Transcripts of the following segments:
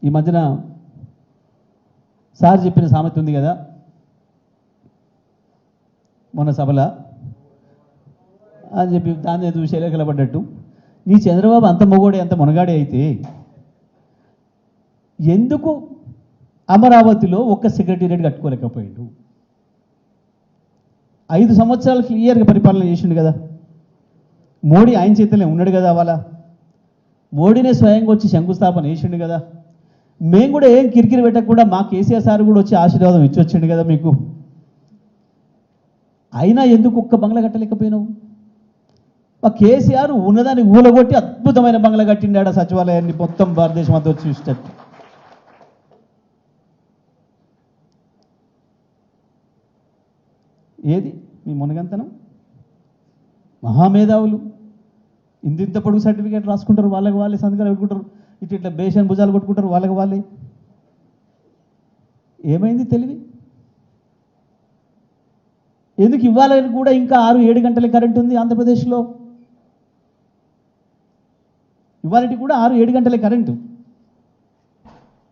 ఈ మధ్యన సార్ చెప్పిన సామెత ఉంది కదా మొన్న సభలో అని చెప్పి దాన్ని చూసి ఎలకలబడ్డట్టు, నీ చంద్రబాబు అంత మొగోడే అంత మునగాడే అయితే ఎందుకు అమరావతిలో ఒక్క సెక్రటేరియట్ కట్టుకోలేకపోయాడు? 5 సంవత్సరాలు క్లియర్గా పరిపాలన చేసిండు కదా. మోడీ ఆయన చేతిలో ఉన్నాడు కదా. అవాళ మోడీనే స్వయంగా వచ్చి శంకుస్థాపన చేసిండు కదా. మేము కూడా ఏం కిరికిరి పెట్టకుండా మా కేసీఆర్ సార్ కూడా వచ్చి ఆశీర్వాదం ఇచ్చి వచ్చిండు కదా మీకు. అయినా ఎందుకు ఒక్క బంగ్లా కట్టలేకపోయినావు? మా కేసీఆర్ ఉన్నదాన్ని ఊలగొట్టి అద్భుతమైన బంగ్లా కట్టిండాడు సచివాలయాన్ని మొత్తం భారతదేశం అంతా వచ్చి చూసేటట్టు. ఏది మీ మునగంతనం? మహామేధావులు ఇంత పొడుగు సర్టిఫికేట్ రాసుకుంటారు, వాళ్ళకి వాళ్ళే సంతకాలు పెట్టుకుంటారు, ఇట్లా బేషన్ భుజాలు కొట్టుకుంటారు వాళ్ళకి వాళ్ళే. ఏమైంది తెలివి? ఎందుకు ఇవ్వాలని కూడా ఇంకా 6-7 గంటల కరెంట్ ఉంది ఆంధ్రప్రదేశ్లో. ఇవాళకి కూడా 6-7 గంటల కరెంటు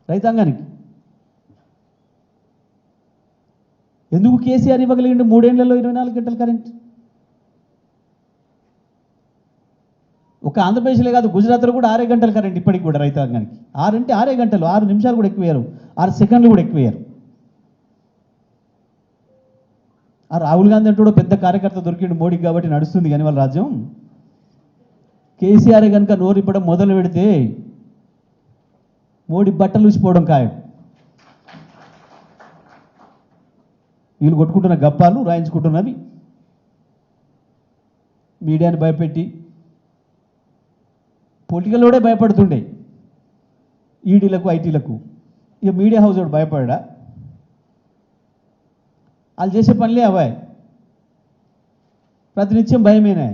రైతాంగానికి. ఎందుకు కేసీఆర్ ఇవ్వగలిగిండు 3 ఏళ్లలో 24 గంటల కరెంట్? ఒక ఆంధ్రప్రదేశ్లే కాదు, గుజరాత్లో కూడా 6 గంటల కరెంట్ ఇప్పటికి కూడా రైతాంగానికి. 6 అంటే 6 గంటలు, 6 నిమిషాలు కూడా ఎక్కువయ్యారు, 6 సెకండ్లు కూడా ఎక్కువయ్యారు. ఆ రాహుల్ గాంధీ అంటూ పెద్ద కార్యకర్త దొరికిండు మోడీకి కాబట్టి నడుస్తుంది కానీ వాళ్ళ రాజ్యం. కేసీఆర్ కనుక నోరు ఇప్పడం మొదలు పెడితే మోడీ బట్టలు ఊసిపోవడం ఖాయం. వీళ్ళు కొట్టుకుంటున్న గప్పాలు రాయించుకుంటున్నవి మీడియాని భయపెట్టి, పొలిటికల్లోనే భయపడుతుండే ఈడీలకు ఐటీలకు. ఇక మీడియా హౌస్ వాడు భయపడా? వాళ్ళు చేసే పనులే అవాయి, ప్రతినిత్యం భయమేనా?